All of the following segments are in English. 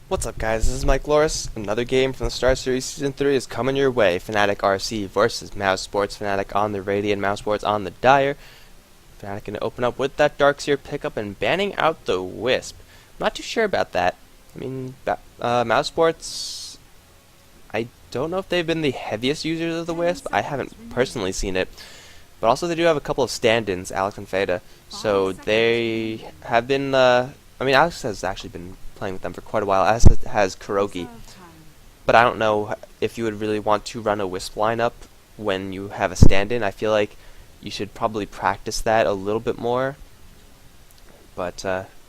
What's up, guys? This is Mike Loris. Another game from the Starseries Season 3 is coming your way. Fnatic RC versus Mouse Sports. Fnatic on the Radiant, Mouse Sports on the Dire. Fnatic going to open up with that Darkseer pickup and banning out the Wisp. I'm not too sure about that. I mean, Mouse Sports, I don't know if they've been the heaviest users of the Wisp. I haven't personally seen it. But also they do have a couple of stand-ins, Alex and Feda. So they have been, Alex has actually been playing with them for quite a while, as has Kurogi. But I don't know if you would really want to run a Wisp lineup when you have a stand-in. I feel like you should probably practice that a little bit more. But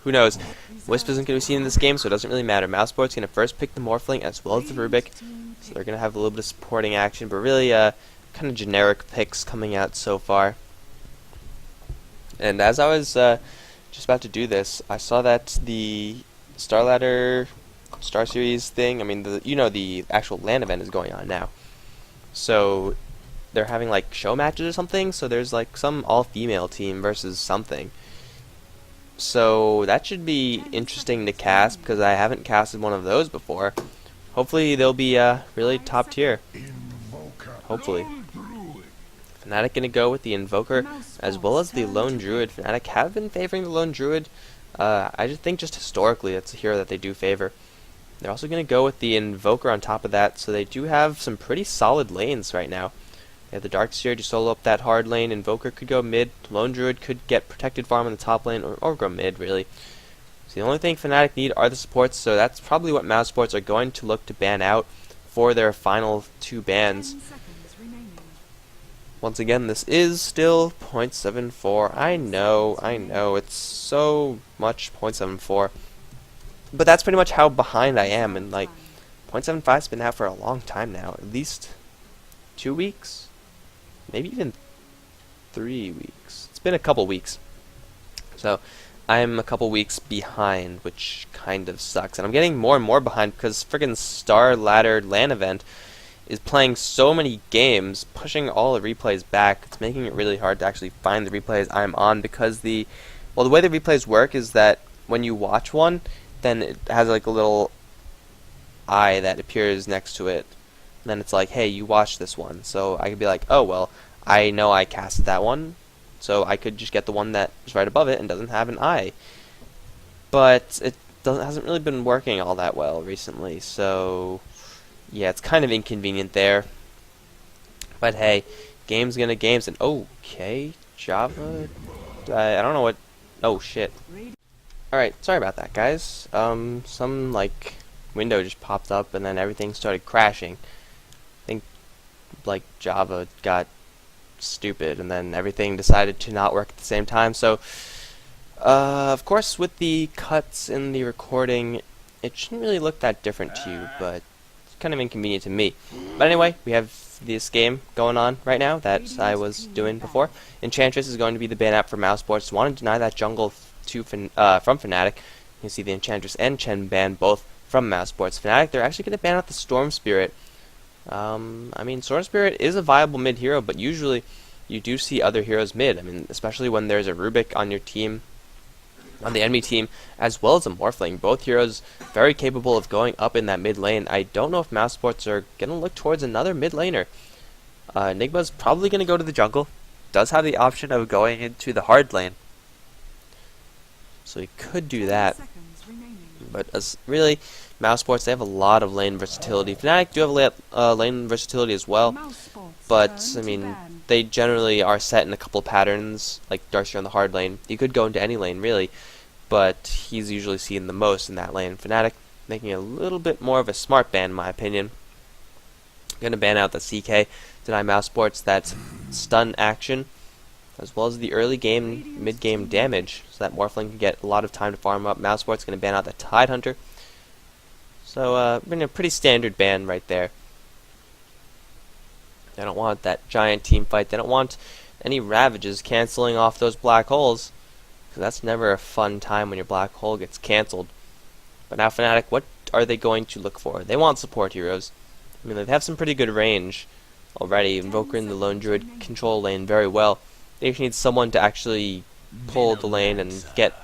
who knows? Wisp isn't going to be seen in this game, so it doesn't really matter. Mousesport's going to first pick the Morphling as well as the Rubik. So they're going to have a little bit of supporting action, but really kind of generic picks coming out so far. And as I was just about to do this, I saw that the Star Series thing, the actual LAN event is going on now. So they're having like show matches or something, so there's like some all-female team versus something. So that should be interesting to cast, because I haven't casted one of those before. Hopefully they'll be really top tier. Hopefully. Fnatic gonna go with the Invoker as well as the Lone Druid. Fnatic have been favoring the Lone Druid. I just think historically it's a hero that they do favor. They're also gonna go with the Invoker on top of that, so they do have some pretty solid lanes right now. They have the Darkseer to solo up that hard lane. Invoker could go mid. Lone Druid could get protected farm on the top lane, or go mid really. So the only thing Fnatic need are the supports, so that's probably what Mouse Sports are going to look to ban out for their final two bans. Once again, this is still 0.74. I know, it's so much 0.74. But that's pretty much how behind I am, and like, 0.75's been out for a long time now. At least 2 weeks? Maybe even 3 weeks. It's been a couple weeks. So, I'm a couple weeks behind, which kind of sucks. And I'm getting more and more behind because friggin' Star Ladder LAN event is playing so many games, pushing all the replays back. It's making it really hard to actually find the replays I'm on, because the way the replays work is that when you watch one, then it has like a little eye that appears next to it. And then it's like, hey, you watched this one. So I could be like, oh, well, I know I casted that one, so I could just get the one that is right above it and doesn't have an eye. But it hasn't really been working all that well recently, so yeah, it's kind of inconvenient there. But hey, game's gonna games, and okay, Java, I don't know what, oh shit. Alright, sorry about that, guys. Some like window just popped up and then everything started crashing. I think like Java got stupid and then everything decided to not work at the same time. So of course with the cuts in the recording, it shouldn't really look that different to you, but kind of inconvenient to me. But anyway, we have this game going on right now that I was doing before. Enchantress is going to be the ban out for Mouse Sports. Want to deny that jungle from Fnatic. You can see the Enchantress and Chen ban both from Mouse Sports. Fnatic, they're actually going to ban out the Storm Spirit. Storm Spirit is a viable mid hero, but usually you do see other heroes mid. Especially when there's a Rubik on your team, on the enemy team, as well as a Morphling. Both heroes very capable of going up in that mid lane. I don't know if Mouse Sports are going to look towards another mid laner. Enigma's probably going to go to the jungle. Does have the option of going into the hard lane, so he could do that. But really, Mouse Sports, they have a lot of lane versatility. Fnatic do have lane versatility as well, but they generally are set in a couple patterns, like Darkseer on the hard lane. You could go into any lane really, but he's usually seen the most in that lane. Fnatic making a little bit more of a smart ban in my opinion. Gonna ban out the CK, deny Mouse Sports that stun action, as well as the early game, mid game damage, so that Morphling can get a lot of time to farm up. Mouse Sports gonna ban out the Tidehunter. So a pretty standard ban right there. They don't want that giant team fight. They don't want any Ravages canceling off those black holes, because that's never a fun time when your black hole gets cancelled. But now Fnatic, what are they going to look for? They want support heroes. They have some pretty good range already. Invoker and the Lone Druid control lane very well. They just need someone to actually pull the lane and get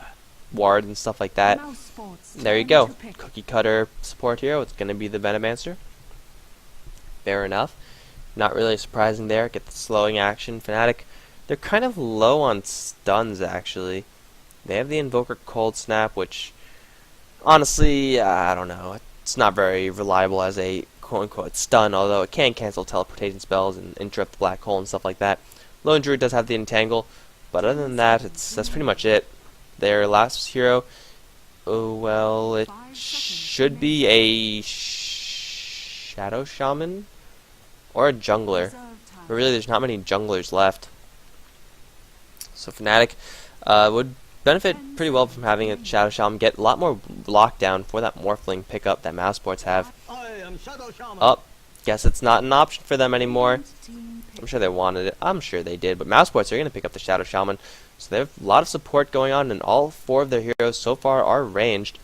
ward and stuff like that. And there you go. Cookie cutter support hero. It's going to be the Venomancer. Fair enough. Not really surprising there. Get the slowing action. Fnatic, they're kind of low on stuns, actually. They have the Invoker Cold Snap, which, honestly, I don't know. It's not very reliable as a quote-unquote stun, although it can cancel teleportation spells and interrupt the black hole and stuff like that. Lone Druid does have the Entangle, but other than that, that's pretty much it. Their last hero, oh well, it should be a Shadow Shaman or a Jungler. But really, there's not many junglers left. So Fnatic would benefit pretty well from having a Shadow Shaman, get a lot more lockdown for that Morphling pickup that Mouse Sports have. Oh, guess it's not an option for them anymore. I'm sure they wanted it. I'm sure they did, but Mouse Sports are going to pick up the Shadow Shaman. So they have a lot of support going on, and all 4 of their heroes so far are ranged.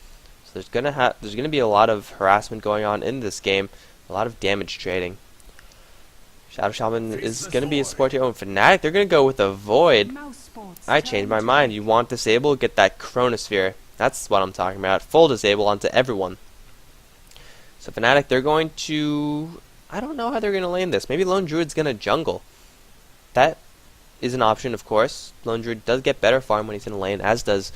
So there's gonna be a lot of harassment going on in this game, a lot of damage trading. Shadow Shaman is going to be a support hero, and Fnatic, they're going to go with a Void. I changed my mind. You want disable, get that Chronosphere. That's what I'm talking about. Full disable onto everyone. So Fnatic, they're going to... I don't know how they're going to lane this. Maybe Lone Druid's going to jungle. That is an option, of course. Lone Druid does get better farm when he's in lane, as does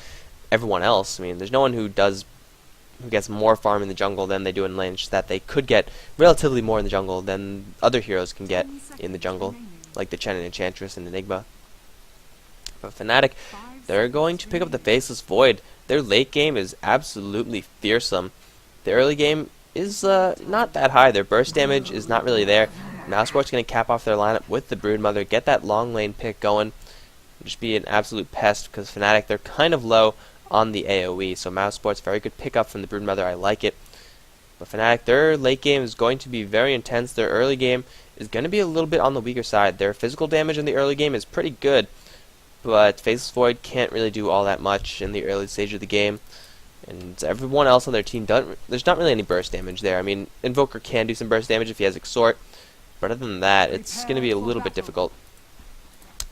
everyone else. I mean, there's no one who gets more farm in the jungle than they do in lane. It's just that they could get relatively more in the jungle than other heroes can get in the jungle, like the Chen and Enchantress and Enigma. But Fnatic, they're going to pick up the Faceless Void. Their late game is absolutely fearsome. The early game is not that high. Their burst damage is not really there. Mousesport's going to cap off their lineup with the Broodmother, get that long lane pick going, just be an absolute pest, because Fnatic, they're kind of low on the AoE, so Mousesport's very good pickup from the Broodmother. I like it. But Fnatic, their late game is going to be very intense. Their early game is going to be a little bit on the weaker side. Their physical damage in the early game is pretty good, but Faceless Void can't really do all that much in the early stage of the game. And everyone else on their team there's not really any burst damage there. I mean, Invoker can do some burst damage if he has Exhort, but other than that, it's going to be a little bit difficult.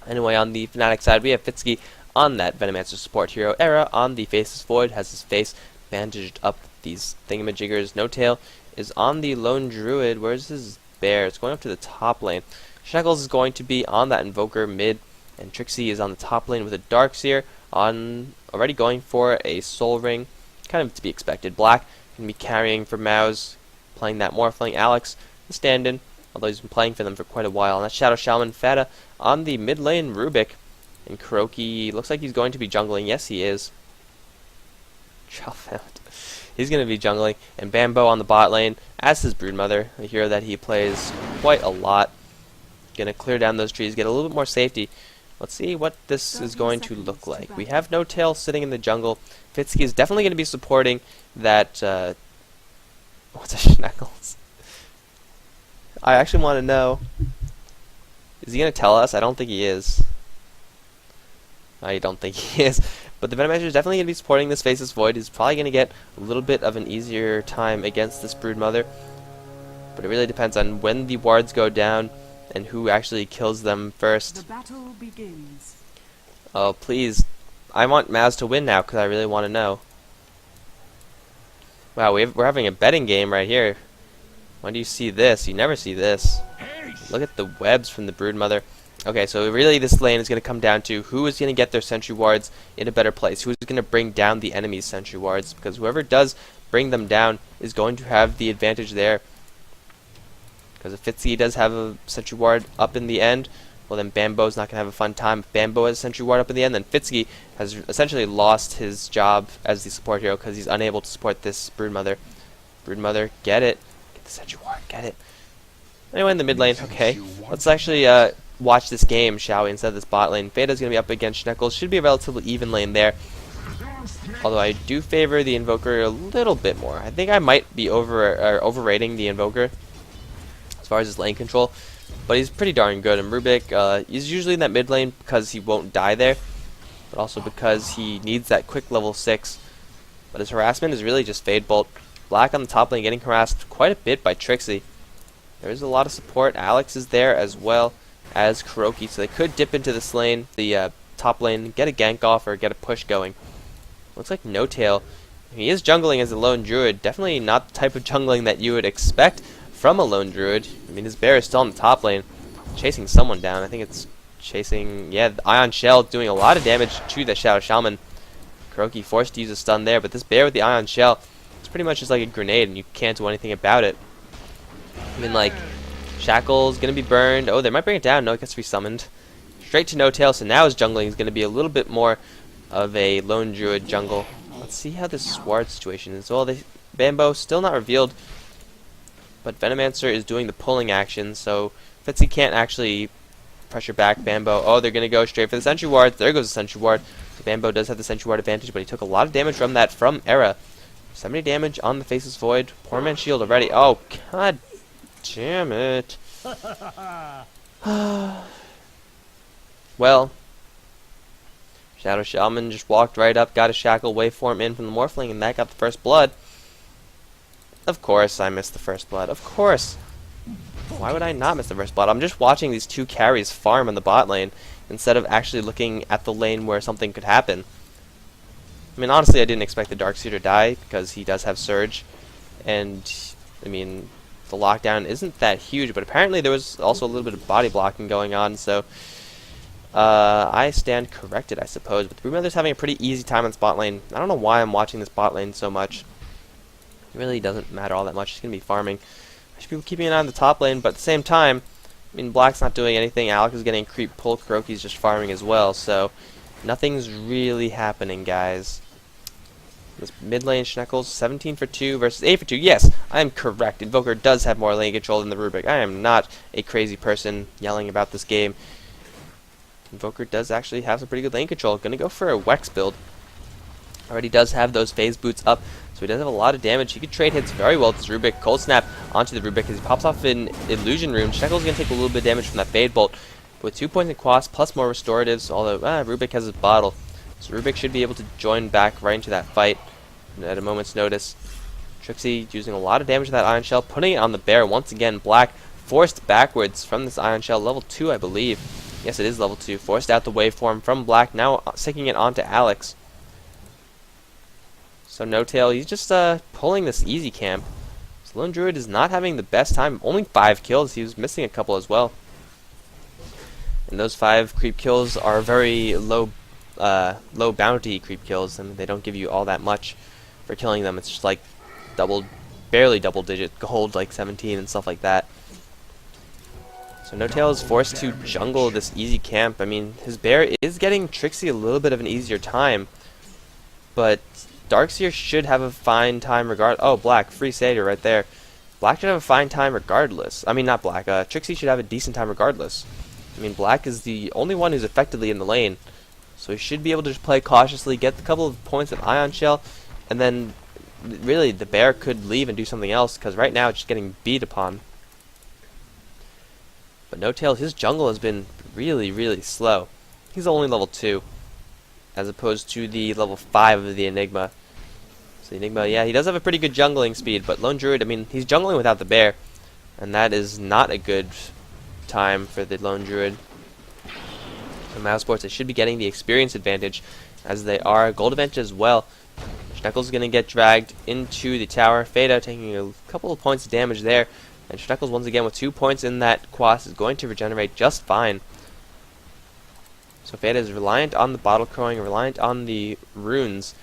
Anyway, on the Fnatic side, we have Fitsky on that Venomancer support hero era. On the Faceless Void, has his face bandaged up with these thingamajiggers. No Tail is on the Lone Druid. Where's his bear? It's going up to the top lane. Shekels is going to be on that Invoker mid, and Trixie is on the top lane with a Darkseer, already going for a Soul Ring. Kind of to be expected. Black can be carrying for Mouz, playing that Morphling. Alex, the stand-in, although he's been playing for them for quite a while. And that's Shadow Shaman. Fata on the mid lane, Rubik. And Kuroki looks like he's going to be jungling. Yes, he is. He's going to be jungling. And Bambo on the bot lane as his Broodmother, a hero that he plays quite a lot. Going to clear down those trees, get a little bit more safety. Let's see what this is going to look like. We have No Tail sitting in the jungle. Fitsky is definitely going to be supporting that... what's a Schneckles? I actually want to know. Is he going to tell us? I don't think he is. I don't think he is. But the Venomancer is definitely going to be supporting this Faceless Void. He's probably going to get a little bit of an easier time against this Broodmother. But it really depends on when the wards go down and who actually kills them first. The battle begins. Oh, please. I want Mouz to win now because I really want to know. Wow, we're having a betting game right here. When do you see this? You never see this. Look at the webs from the Broodmother. Okay, so really this lane is going to come down to who is going to get their sentry wards in a better place. Who's going to bring down the enemy's sentry wards. Because whoever does bring them down is going to have the advantage there. Because if Fitsky does have a sentry ward up in the end, well then Bambo's not going to have a fun time. If Bambo has a sentry ward up in the end, then Fitsky has essentially lost his job as the support hero because he's unable to support this Broodmother. Broodmother, get it. Get the sentry ward, get it. Anyway, in the mid lane, okay. Let's actually watch this game, shall we, instead of this bot lane. Vada's going to be up against Schneckles. Should be a relatively even lane there. Although I do favor the Invoker a little bit more. I think I might be overrating the Invoker as far as his lane control, but he's pretty darn good. And Rubik, he's usually in that mid lane because he won't die there, but also because he needs that quick level 6. But his harassment is really just Fade Bolt. Black on the top lane getting harassed quite a bit by Trixie. There's a lot of support. Alex is there as well as Kuroki, so they could dip into this lane, the top lane, get a gank off or get a push going. Looks like No Tail. He is jungling as a lone druid. Definitely not the type of jungling that you would expect from a lone druid. I mean, his bear is still in the top lane, chasing someone down. I think it's chasing, yeah, the Ion Shell doing a lot of damage to the Shadow Shaman. Kuroki forced to use a stun there, but this bear with the Ion Shell, it's pretty much just like a grenade, and you can't do anything about it. I mean, like, Shackle's gonna be burned. Oh, they might bring it down. No, it gets resummoned. Straight to No Tail, so now his jungling is gonna be a little bit more of a lone druid jungle. Let's see how this Sword situation is. Well, the Bambo still not revealed, but Venomancer is doing the pulling action, so Fitzy can't actually pressure back Bambo. Oh, they're gonna go straight for the Sentry Ward. There goes the Sentry Ward. Bambo does have the Sentry Ward advantage, but he took a lot of damage from that from Era. 70 damage on the Faceless Void. Poor man's shield already. Oh, god damn it. Well, Shadow Shaman just walked right up, got a Shackle waveform in from the Morphling, and that got the first blood. Of course I missed the first blood. Of course. Why would I not miss the first blood? I'm just watching these two carries farm in the bot lane instead of actually looking at the lane where something could happen. I mean, honestly, I didn't expect the Darkseer to die because he does have Surge. And, I mean, the lockdown isn't that huge, but apparently there was also a little bit of body blocking going on, so I stand corrected, I suppose. But the Broodmother's having a pretty easy time on this bot lane. I don't know why I'm watching this bot lane so much. It really doesn't matter all that much. She's going to be farming. I should be keeping an eye on the top lane, but at the same time, I mean, Black's not doing anything. Alex is getting creep pull. Kuroki's just farming as well, so nothing's really happening, guys. This mid lane Schneckles, 17 for 2 versus 8 for 2. Yes, I am correct. Invoker does have more lane control than the Rubik. I am not a crazy person yelling about this game. Invoker does actually have some pretty good lane control. Gonna go for a Wex build. Already does have those phase boots up, so he does have a lot of damage. He could trade hits very well with his Rubik. Cold Snap onto the Rubik as he pops off an Illusion Rune. Schneckles going to take a little bit of damage from that Fade Bolt. With 2 points in Quas plus more restoratives, although Rubik has his bottle. So Rubik should be able to join back right into that fight at a moment's notice. Trixie using a lot of damage with that Ion Shell, putting it on the bear once again. Black forced backwards from this Ion Shell, level 2 I believe. Yes, it is level 2. Forced out the waveform from Black, now sinking it onto Alex. So No Tail, he's just pulling this easy camp. So Lone Druid is not having the best time. Only 5 kills. He was missing a couple as well. And those 5 creep kills are very low bounty creep kills, and they don't give you all that much for killing them. It's just like barely double digit gold, like 17 and stuff like that. So No Tail is forced to jungle this easy camp. I mean, his bear is getting Trixie a little bit of an easier time, but Darkseer should have a fine time oh, Black, free Satyr right there. Black should have a fine time regardless. I mean, not Black. Trixie should have a decent time regardless. I mean, Black is the only one who's effectively in the lane, so he should be able to just play cautiously, get a couple of points of Ion Shell, and then really the bear could leave and do something else, because right now it's just getting beat upon. But No Tail, his jungle has been really, really slow. He's only level 2, as opposed to the level 5 of the Enigma. So Enigma, yeah, he does have a pretty good jungling speed, but Lone Druid, I mean, he's jungling without the bear, and that is not a good time for the Lone Druid. So Mouse Sports, they should be getting the experience advantage, as they are. Gold advantage as well. Schneckles is going to get dragged into the tower. Fada taking a couple of points of damage there, and Schneckles once again with 2 points in that Quas is going to regenerate just fine. So Fada is reliant on the bottle crowing, reliant on the runes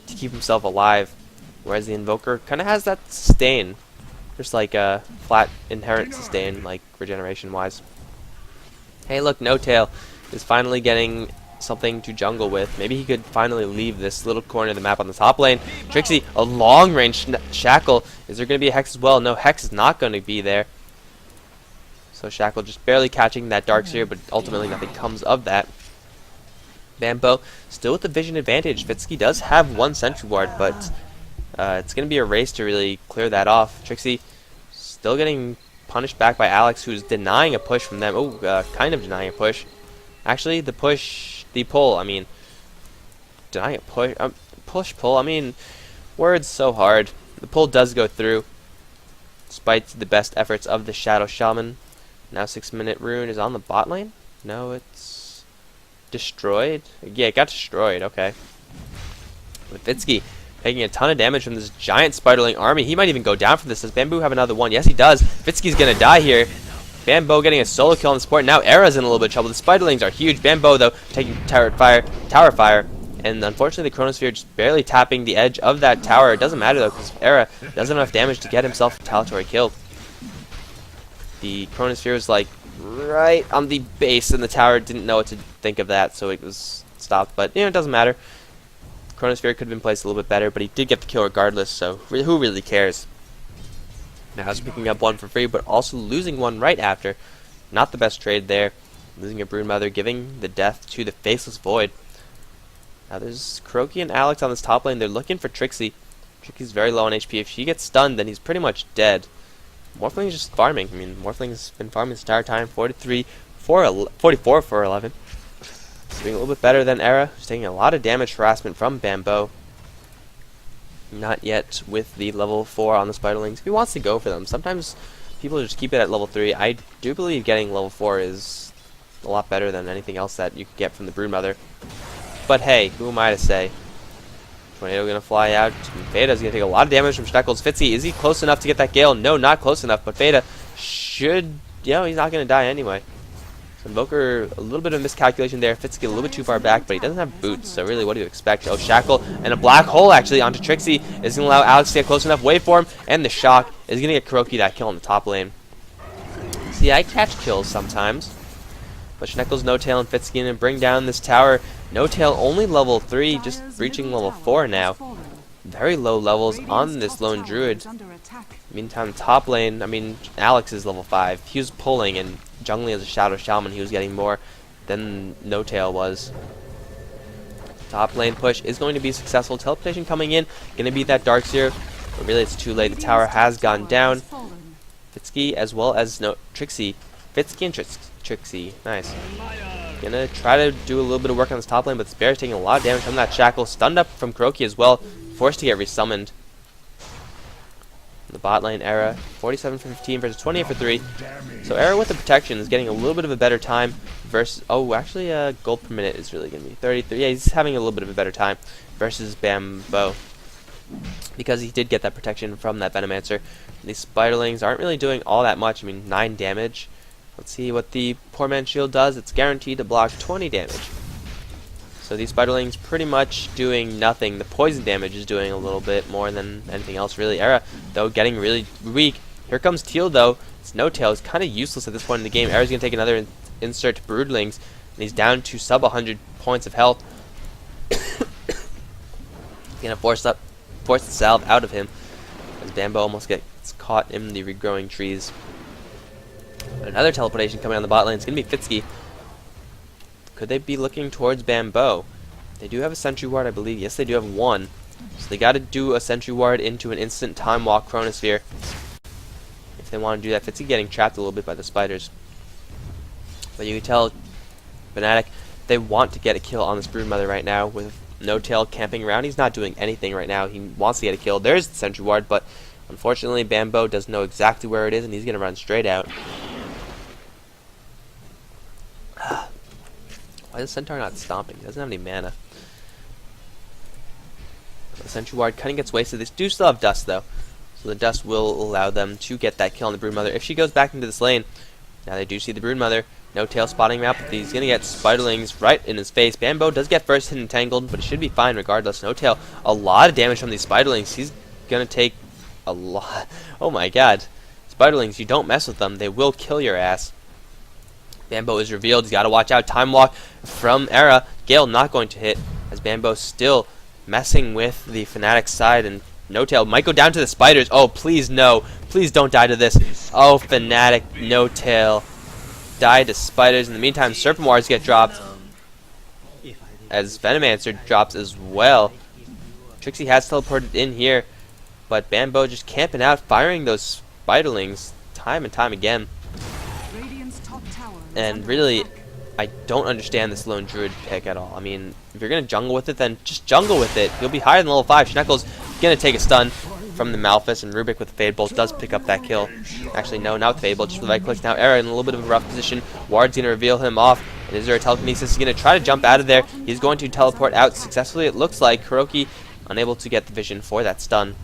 to keep himself alive, whereas the Invoker kind of has that sustain, just like a flat inherent sustain, like regeneration wise. Hey look, No Tail is finally getting something to jungle with. Maybe he could finally leave this little corner of the map on the top lane. Trixie, a long range Shackle. Is there going to be a Hex as well? No, Hex is not going to be there. So Shackle just barely catching that Darkseer, but ultimately nothing comes of that. Bambo still with the vision advantage. Vitsky does have 1 Sentry Ward, but it's going to be a race to really clear that off. Trixie still getting punished back by Alex, who's denying a push from them. Oh, kind of denying a push. Actually, the pull, I mean, denying a push, pull, I mean, words so hard. The pull does go through, despite the best efforts of the Shadow Shaman. Now 6-minute rune is on the bot lane? No, it's destroyed? Yeah, it got destroyed, okay. Levitsky taking a ton of damage from this giant spiderling army. He might even go down from this. Does Bamboo have another one? Yes, he does. Levitsky's gonna die here. Bambo getting a solo kill on the support. Now Era's in a little bit of trouble. The spiderlings are huge. Bambo, though, taking tower fire. And unfortunately, the Chronosphere just barely tapping the edge of that tower. It doesn't matter, though, because Era doesn't have enough damage to get himself a retaliatory kill. The Chronosphere was, like, right on the base, and the tower didn't know what to think of that, so it was stopped. But, you know, it doesn't matter. Chronosphere could have been placed a little bit better, but he did get the kill regardless, so who really cares? Now he's picking up one for free, but also losing one right after. Not the best trade there. Losing a Broodmother, giving the death to the Faceless Void. Now there's Kuroki and Alex on this top lane. They're looking for Trixie. Trixie's very low on HP. If she gets stunned, then he's pretty much dead. Morphling's just farming. I mean, Morphling's been farming this entire time. 44 for 11. Doing a little bit better than Era. He's taking a lot of damage harassment from Bambo. Not yet with the level 4 on the Spiderlings. If he wants to go for them. Sometimes people just keep it at level 3. I do believe getting level 4 is a lot better than anything else that you could get from the Broodmother. But hey, who am I to say? Tornado gonna fly out. Veda's gonna take a lot of damage from Schneckles. Fitzy, is he close enough to get that Gale? No, not close enough, but Veda should, you know, he's not gonna die anyway. So Invoker, a little bit of miscalculation there. Fitzy a little bit too far back, but he doesn't have boots, so really what do you expect? Oh, Shackle and a black hole actually onto Trixie is gonna allow Alex to get close enough. Waveform and the shock is gonna get Kuroki that kill on the top lane. See, I catch kills sometimes. But Schneckles, No-Tail, and Fitzy gonna bring down this tower. No-Tail only level 3, just reaching level 4 now. Very low levels on this lone druid. Meantime, top lane, I mean, Alex is level 5. He was pulling and jungling as a Shadow Shaman. He was getting more than No-Tail was. Top lane push is going to be successful. Teleportation coming in, gonna be that Darkseer. But really, it's too late. The tower has gone down. Fitzy as well as Trixie. Fitzy and Trixie. Nice. Gonna try to do a little bit of work on this top lane, but Spare's taking a lot of damage from that Shackle. Stunned up from Kuroki as well. Forced to get resummoned. The bot lane, Era. 47 for 15 versus 28 for 3. So Era with the protection is getting a little bit of a better time versus... Oh, actually, gold per minute is really going to be 33. Yeah, he's having a little bit of a better time versus Bambo. Because he did get that protection from that Venomancer. These Spiderlings aren't really doing all that much. I mean, 9 damage. Let's see what the Poor Man's Shield does. It's guaranteed to block 20 damage. So these Spiderlings pretty much doing nothing. The poison damage is doing a little bit more than anything else, really. Era, though, getting really weak. Here comes Teal, though. It's No-Tail. It's kind of useless at this point in the game. Era's going to take another insert to Broodlings, and he's down to sub 100 points of health. He's going to force the salve out of him, as Bambo almost gets caught in the regrowing trees. Another teleportation coming on the bot lane. It's going to be Fitzy. Could they be looking towards Bambo? They do have a Sentry Ward, I believe. Yes, they do have one. So they got to do a Sentry Ward into an instant Time Walk Chronosphere. If they want to do that. Fitzy getting trapped a little bit by the spiders. But you can tell, Fnatic, they want to get a kill on this Broodmother right now. With No-Tail camping around, he's not doing anything right now. He wants to get a kill. There's the Sentry Ward, but unfortunately Bambo doesn't know exactly where it is, and he's going to run straight out. Why is Centaur not stomping? He doesn't have any mana. The Sentry Ward kind of gets wasted. They do still have Dust, though. So the Dust will allow them to get that kill on the Broodmother. If she goes back into this lane, now they do see the Broodmother. No-Tail spotting him out, but he's going to get Spiderlings right in his face. Bambo does get first hit entangled, but it should be fine regardless. No-Tail, a lot of damage from these Spiderlings. He's going to take a lot. Oh my god. Spiderlings, you don't mess with them. They will kill your ass. Bambo is revealed. He's got to watch out. Time Walk from Era. Gale not going to hit, as Bambo still messing with the Fnatic side, and No-Tail might go down to the spiders. Oh, please no. Please don't die to this. Oh, Fnatic, No-Tail died to spiders. In the meantime, Serpent Wards get dropped, as Venomancer drops as well. Trixie has teleported in here, but Bambo just camping out, firing those Spiderlings time and time again. And really, I don't understand this lone druid pick at all. I mean, if you're going to jungle with it, then just jungle with it. You'll be higher than level 5. Schneckles going to take a stun from the Malphus, and Rubik with the Fade Bolt does pick up that kill. Actually, no, not with Fade Bolt, just with the right clicks. Now Era in a little bit of a rough position. Ward's going to reveal him off. And is there a telekinesis? He's going to try to jump out of there. He's going to teleport out successfully. It looks like Kuroki unable to get the vision for that stun.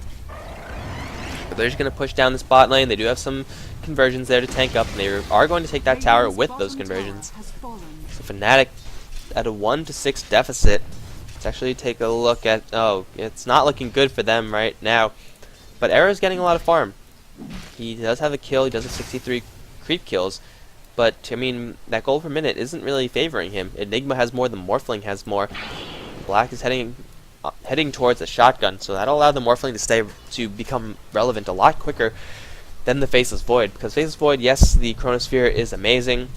But they're just going to push down this bot lane. They do have some conversions there to tank up, and they are going to take that tower with those conversions. So Fnatic at a 1-6 deficit. Let's actually take a look at... Oh, it's not looking good for them right now. But Era's getting a lot of farm. He does have a kill. He does have 63 creep kills. But, I mean, that gold per minute isn't really favoring him. Enigma has more, the Morphling has more. Black is heading towards a shotgun, so that'll allow the Morphling to become relevant a lot quicker than the Faceless Void. Because Faceless Void, yes, the Chronosphere is amazing,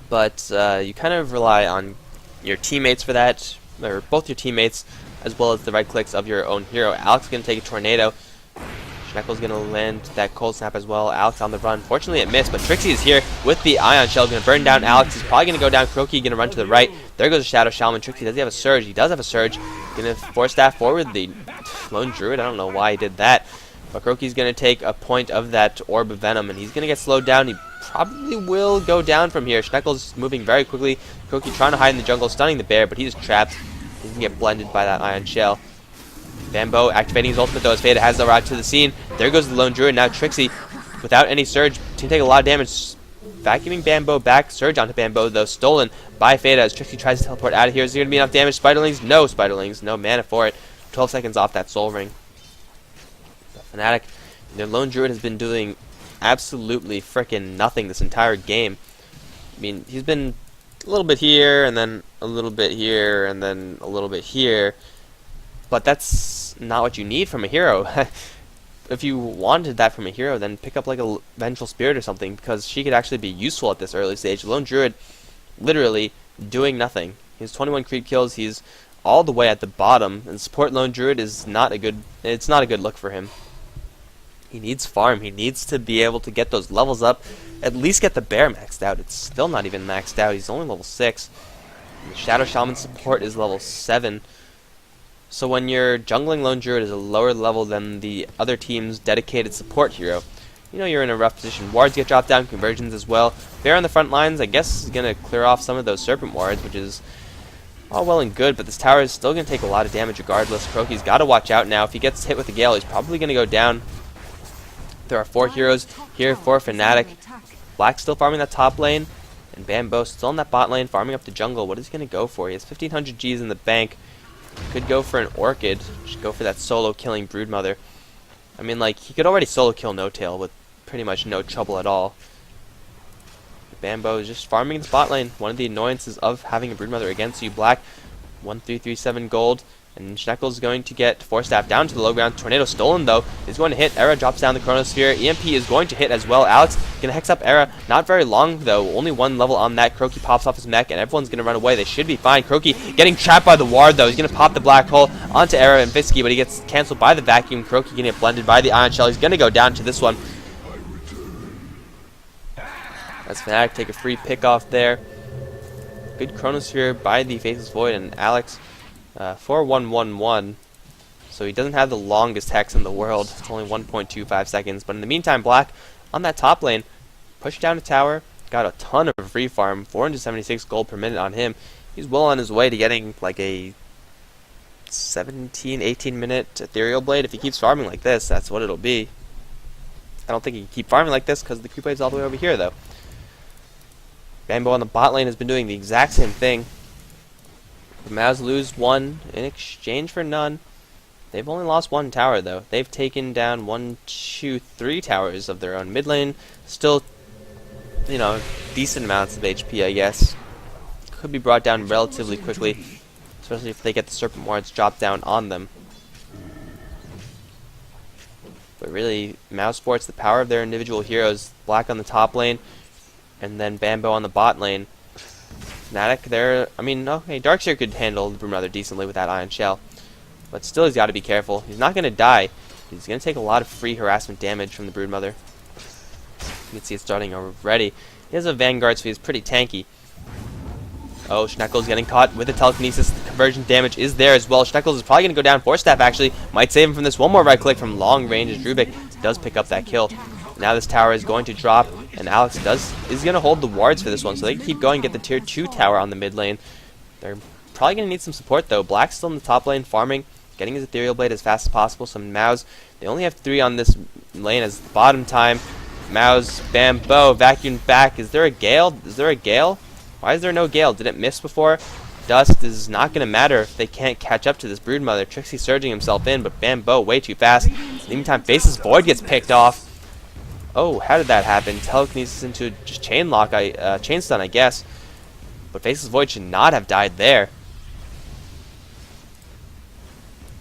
but you kind of rely on your teammates for that, or both your teammates, as well as the right clicks of your own hero. Alex is going to take a tornado. Schneckle's going to land that cold snap as well. Alex on the run. Fortunately, it missed, but Trixie is here with the Ion Shell. Going to burn down Alex. He's probably going to go down. Croaky going to run to the right. There goes Shadow Shaman. Trixie, does he have a Surge? He does have a Surge. Going to force that forward. The Lone Druid, I don't know why he did that. But Croaky's going to take a point of that Orb of Venom, and he's going to get slowed down. He probably will go down from here. Schneckle's moving very quickly. Croaky trying to hide in the jungle, stunning the bear, but he's trapped. He's going to get blended by that Ion Shell. Bambo activating his ultimate though as Fada has arrived to the scene. There goes the Lone Druid. Now Trixie, without any Surge, can take a lot of damage. Vacuuming Bambo back. Surge onto Bambo though, stolen by Fada as Trixie tries to teleport out of here. Is there going to be enough damage? Spiderlings? No Spiderlings. No mana for it. 12 seconds off that Soul Ring. The Fnatic, their Lone Druid has been doing absolutely frickin' nothing this entire game. I mean, he's been a little bit here, and then a little bit here, and then a little bit here. But that's not what you need from a hero. If you wanted that from a hero, then pick up like a Vengeful Spirit or something, because she could actually be useful at this early stage. Lone Druid, literally doing nothing. He has 21 creep kills. He's all the way at the bottom, and support Lone Druid is not a good. It's not a good look for him. He needs farm. He needs to be able to get those levels up. At least get the bear maxed out. It's still not even maxed out. He's only level 6. And the Shadow Shaman support is level 7. So when you're jungling Lone Druid is a lower level than the other team's dedicated support hero, you know you're in a rough position. Wards get dropped down, conversions as well. Bear on the front lines, I guess, is going to clear off some of those Serpent Wards, which is all well and good, but this tower is still going to take a lot of damage regardless. Croaky's got to watch out now. If he gets hit with a Gale, he's probably going to go down. There are 4 heroes here for Fnatic. Black still farming that top lane, and Bambo still in that bot lane, farming up the jungle. What is he going to go for? He has 1,500 Gs in the bank. Could go for an Orchid, just go for that solo killing Broodmother. I mean, like, he could already solo kill No Tail with pretty much no trouble at all. Bambo is just farming the bot lane. One of the annoyances of having a Broodmother against you. Black, 1337 gold, and Schneckle's going to get Force Staff down to the low ground. Tornado stolen though is going to hit. Era drops down the Chronosphere. EMP is going to hit as well. Alex gonna hex up Era. Not very long though. Only 1 level on that. Croaky pops off his mech, and everyone's gonna run away. They should be fine. Croaky getting trapped by the ward though. He's gonna pop the black hole onto Era and Visky, but he gets cancelled by the vacuum. Croaky gonna get blended by the Ion Shell. He's gonna go down to this one. As Fnatic take a free pick off there. Good Chronosphere by the Faceless Void, and Alex 4-1-1-1. So he doesn't have the longest hex in the world. It's only 1.25 seconds. But in the meantime, Black on that top lane pushed down a tower, got a ton of free farm, 476 gold per minute on him. He's well on his way to getting like a 17-18 minute Ethereal Blade. If he keeps farming like this, that's what it'll be. I don't think he can keep farming like this because the creep blade's all the way over here though. Bambo on the bot lane has been doing the exact same thing. The Mouz lose 1 in exchange for none. They've only lost 1 tower though. They've taken down 1, 2, 3 towers of their own. Mid lane still, you know, decent amounts of HP, I guess. Could be brought down relatively quickly, especially if they get the Serpent Wards dropped down on them. But really, Mouz sports the power of their individual heroes. Black on the top lane, and then Bambo on the bot lane. Fnatic there, I mean, okay, Darkseer could handle the Broodmother decently with that Ion Shell. But still, he's got to be careful. He's not going to die. He's going to take a lot of free harassment damage from the Broodmother. You can see it starting already. He has a Vanguard, so he's pretty tanky. Oh, Schneckle's getting caught with the telekinesis. The conversion damage is there as well. Schneckles is probably going to go down. Force Staff actually might save him from this. One more right click from long range as Drubik does pick up that kill. Now this tower is going to drop, and Alex is going to hold the wards for this one, so they can keep going, get the tier 2 tower on the mid lane. They're probably going to need some support though. Black's still in the top lane farming. getting his Ethereal Blade as fast as possible. So Mouz, they only have 3 on this lane as the bottom time. Mouz, Bambo, vacuumed back. Is there a Gale? Is there a Gale? Why is there no Gale? Did it miss before? Dust is not going to matter if they can't catch up to this Broodmother. Trixie surging himself in, but Bambo way too fast. In the meantime, Faceless Void gets picked off. Oh, how did that happen? Telekinesis into just chain stun, I guess. But Faceless Void should not have died there.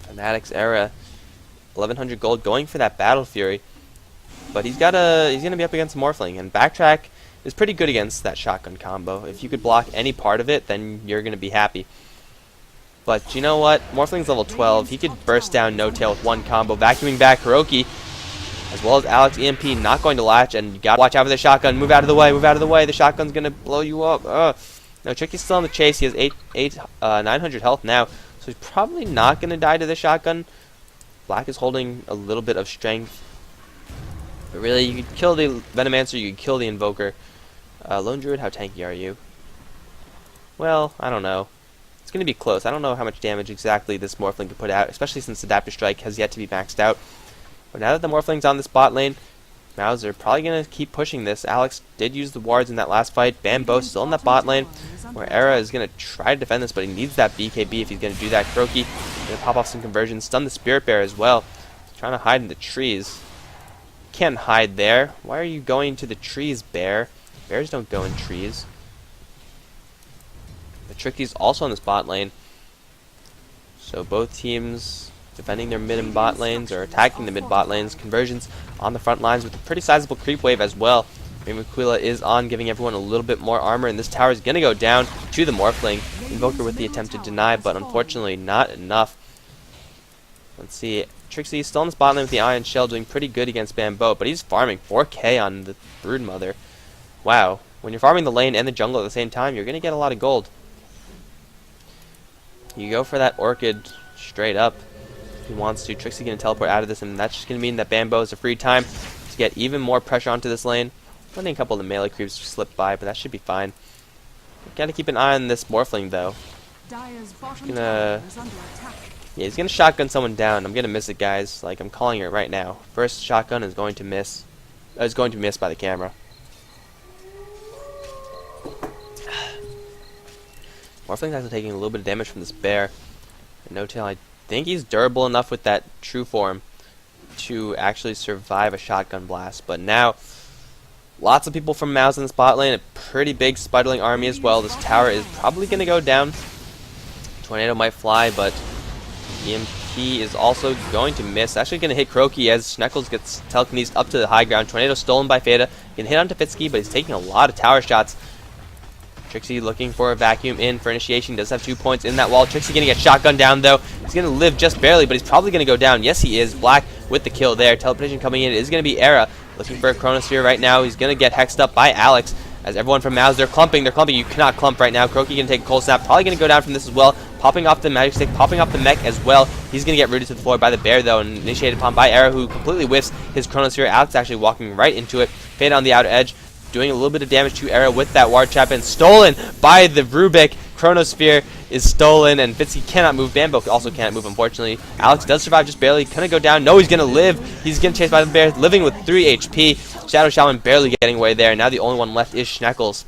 Fanatics Era, 1100 gold, going for that Battle Fury. But he's gonna be up against Morphling, and Backtrack is pretty good against that shotgun combo. If you could block any part of it, then you're gonna be happy. But you know what? Morphling's level 12. He could burst down No Tail with one combo, vacuuming back Hiroki, as well as Alex. EMP not going to latch, and you gotta watch out for the shotgun. Move out of the way. Move out of the way. The shotgun's gonna blow you up. No, Tricky's still on the chase. He has 900 health now, so he's probably not gonna die to the shotgun. Black is holding a little bit of strength. But really, you could kill the Venomancer, you could kill the Invoker. Lone Druid, how tanky are you? Well, I don't know. It's going to be close. I don't know how much damage exactly this Morphling could put out, especially since Adaptive Strike has yet to be maxed out. But now that the Morphling's on this bot lane, Mouz are probably going to keep pushing this. Alex did use the wards in that last fight. Bambo still in that bot lane, where Era is going to try to defend this, but he needs that BKB if he's going to do that. Kroki going to pop off some conversions, stun the Spirit Bear as well. He's trying to hide in the trees. Can't hide there. Why are you going to the trees, Bear? Bears don't go in trees. The Tricky's also on this bot lane. So both teams defending their mid and bot lanes, or attacking the mid bot lanes. Conversions on the front lines with a pretty sizable creep wave as well. Aquila is on, giving everyone a little bit more armor, and this tower is going to go down to the Morphling. Invoker with the attempt to deny, but unfortunately not enough. Let's see. Trixie still on the spot lane with the Iron Shell, doing pretty good against Bambo, but he's farming 4k on the Broodmother. Wow. When you're farming the lane and the jungle at the same time, you're going to get a lot of gold. You go for that Orchid straight up. He wants to. Trixie going to teleport out of this, and that's just going to mean that Bambo is a free time to get even more pressure onto this lane. Letting a couple of the melee creeps slip by, but that should be fine. Got to keep an eye on this Morphling, though. Yeah, he's gonna shotgun someone down. I'm gonna miss it, guys. Like, I'm calling it right now. First shotgun is going to miss. Is going to miss by the camera. Morphling's actually taking a little bit of damage from this bear. And No Tail, I think he's durable enough with that true form to actually survive a shotgun blast. But now, lots of people from Mouz in the spot lane. A pretty big Spiderling army as well. This tower is probably gonna go down. Tornado might fly, but EMP is also going to miss. Actually going to hit Kroki as Schneckles gets telekinesed up to the high ground. Tornado stolen by Feta. Can hit onto Fitsky, but he's taking a lot of tower shots. Trixie looking for a vacuum in for initiation. Does have 2 points in that wall. Trixie going to get shotgun down, though. He's going to live just barely, but he's probably going to go down. Yes, he is. Black with the kill there. Teleportation coming in. It is going to be Era looking for a Chronosphere right now. He's going to get hexed up by Alex. As everyone from Mouz, they're clumping. They're clumping. You cannot clump right now. Kroki going to take a cold snap. Probably going to go down from this as well. Popping off the magic stick. Popping off the mech as well. He's going to get rooted to the floor by the bear, though, and initiated upon by Era, who completely whiffs his Chronosphere. Alex actually walking right into it. Fade on the outer edge. Doing a little bit of damage to Era with that ward trap, and stolen by the Rubik. Chronosphere is stolen, and Fitsky cannot move. Bambo also can't move, unfortunately. Alex does survive just barely. Gonna go down. No, he's gonna live. He's getting chased by the bear, living with 3 HP. Shadow Shaman barely getting away there. Now the only one left is Schneckles,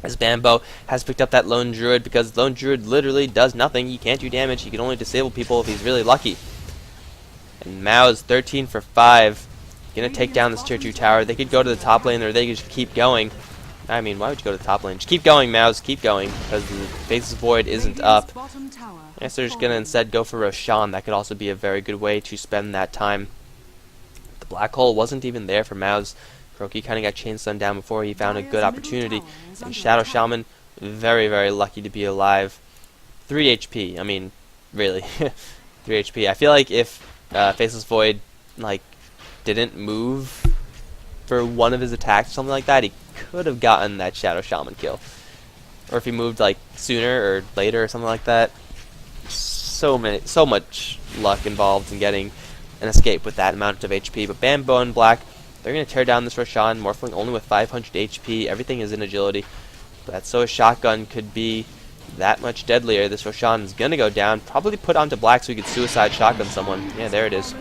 as Bambo has picked up that Lone Druid, because Lone Druid literally does nothing. He can't do damage. He can only disable people if he's really lucky. And Mouz 13 for 5. Gonna take down this tier 2 tower. They could go to the top lane, or they could just keep going. I mean, why would you go to the top lane? Just keep going, Mouz. Keep going, because the Faceless Void isn't up. I guess they're just gonna instead go for Roshan. That could also be a very good way to spend that time. The black hole wasn't even there for Mouz. Kroki kind of got chain stun down before he found a good opportunity. And Shadow Shaman, very, very lucky to be alive. 3 HP. I mean, really. 3 HP. I feel like if Faceless Void, like, didn't move for one of his attacks or something like that, he could have gotten that Shadow Shaman kill. Or if he moved, like, sooner or later or something like that. So much luck involved in getting an escape with that amount of HP. But Bambo and Black, they're going to tear down this Roshan. Morphling only with 500 HP. Everything is in agility. But so a shotgun could be that much deadlier. This Roshan's gonna go down, probably put onto black so he could suicide shotgun someone. Yeah, there it is.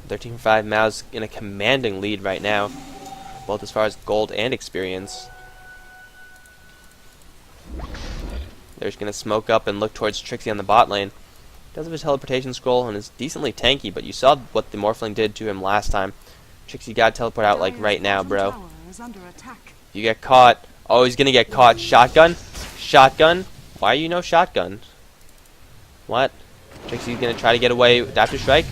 13 for 5. Mouz in a commanding lead right now, both as far as gold and experience. They're just gonna smoke up and look towards Trixie on the bot lane. Does have a teleportation scroll and is decently tanky, but you saw what the Morphling did to him last time. Trixie gotta teleport out like right now, bro. You get caught. Oh, he's gonna get caught. Shotgun? Shotgun? Why are you no shotgun? What? Trixie's gonna try to get away. Adaptive strike?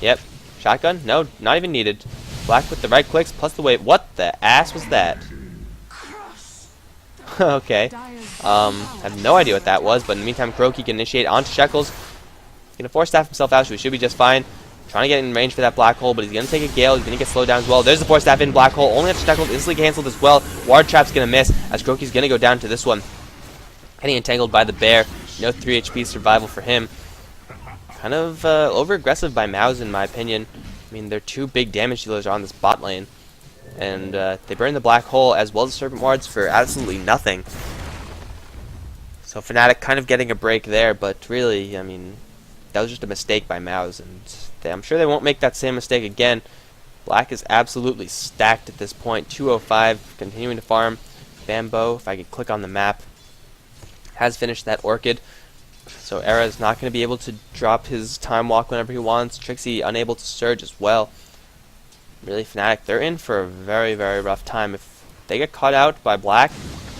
Yep. Shotgun? No, not even needed. Black with the right clicks plus the wave. What the ass was that? Okay. Have no idea what that was, but in the meantime, Kuroki can initiate onto Shekels. He's gonna force staff himself out, so he should be just fine. Trying to get in range for that black hole, but he's gonna take a Gale. He's gonna get slowed down as well. There's the force staff in black hole. Only after Shekels instantly cancelled as well. Ward trap's gonna miss as Kuroki's gonna go down to this one. Getting entangled by the bear. No 3 HP survival for him. Kind of over aggressive by Mouz in my opinion. I mean, their 2 big damage dealers are on this bot lane. And they burn the black hole as well as Serpent Wards for absolutely nothing. So Fnatic kind of getting a break there, but really, I mean, that was just a mistake by Mouz, and I'm sure they won't make that same mistake again. Black is absolutely stacked at this point. 205, continuing to farm. Bambo, if I could click on the map, has finished that Orchid. So Era is not going to be able to drop his time walk whenever he wants. Trixie unable to surge as well. Really, Fnatic, they're in for a very, very rough time. If they get caught out by Black,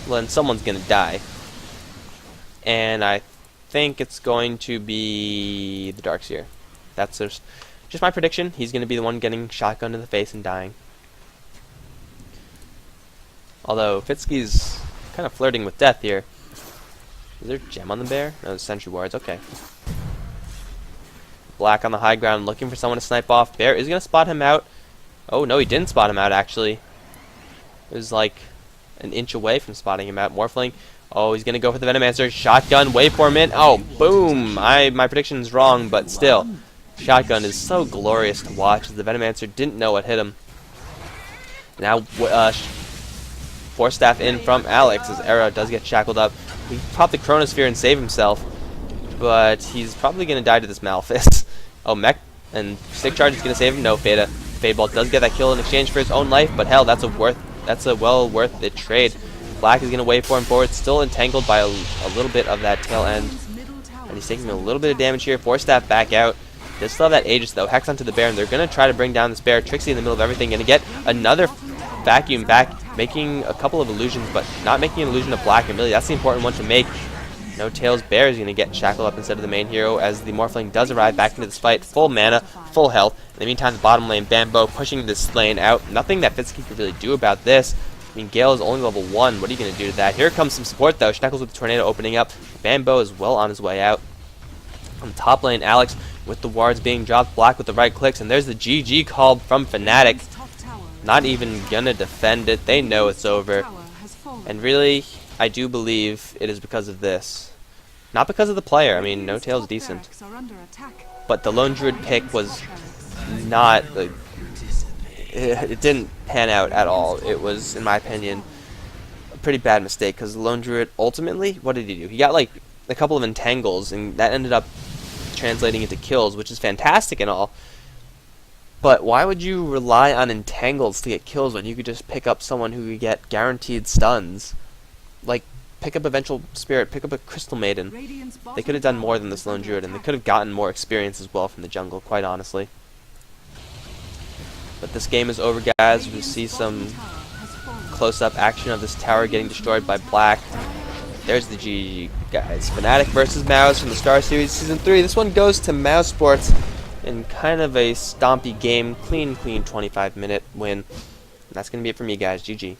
well, then someone's going to die. And I think it's going to be the Darkseer. That's just my prediction. He's going to be the one getting shotgunned in the face and dying. Although, Fitsky's kind of flirting with death here. Is there a gem on the bear? No, there's sentry wards. Okay. Black on the high ground looking for someone to snipe off. Bear is going to spot him out. Oh, no, he didn't spot him out, actually. It was like an inch away from spotting him out. Morphling. Oh, he's going to go for the Venomancer. Shotgun. Wait for a minute. Oh, boom. My prediction's wrong, but still. Shotgun is so glorious to watch as the Venomancer didn't know what hit him. Now, Force Staff in from Alex as Era does get shackled up. He popped the Chronosphere and save himself, but he's probably going to die to this Malefice. Oh, Mech and Stick Charge is going to save him. No, Fada. Fadeball does get that kill in exchange for his own life, but hell, that's a well worth it trade. Black is going to wait for him forward, still entangled by a little bit of that tail end, and he's taking a little bit of damage here. Force Staff back out. They still have that Aegis though. Hex onto the bear, and they're going to try to bring down this bear. Trixie in the middle of everything, going to get another vacuum back, making a couple of illusions, but not making an illusion of Black, and really that's the important one to make. No Tails. Bear is going to get shackled up instead of the main hero as the Morphling does arrive back into this fight. Full mana, full health. In the meantime, the bottom lane, Bambo pushing this lane out. Nothing that Fitsky could really do about this. I mean, Gale is only level 1. What are you going to do to that? Here comes some support, though. Schneckles with the Tornado opening up. Bambo is well on his way out. On the top lane, Alex with the wards being dropped. Black with the right clicks. And there's the GG call from Fnatic. Not even going to defend it. They know it's over. And really, I do believe it is because of this. Not because of the player. I mean, No Tail's decent. But the Lone Druid pick was not... it didn't pan out at all. It was, in my opinion, a pretty bad mistake. Because the Lone Druid, ultimately, what did he do? He got, like, a couple of entangles. And that ended up translating into kills, which is fantastic and all. But why would you rely on entangles to get kills when you could just pick up someone who could get guaranteed stuns? Like, pick up a Vengeful Spirit, pick up a Crystal Maiden. They could have done more than this Lone Druid, and they could have gotten more experience as well from the jungle, quite honestly. But this game is over, guys. We see some close-up action of this tower getting destroyed by Black. There's the GG, guys. Fnatic versus Mouz from the Starseries Season 3. This one goes to Mouz Sports in kind of a stompy game. Clean 25-minute win. And that's going to be it for me, guys. GG.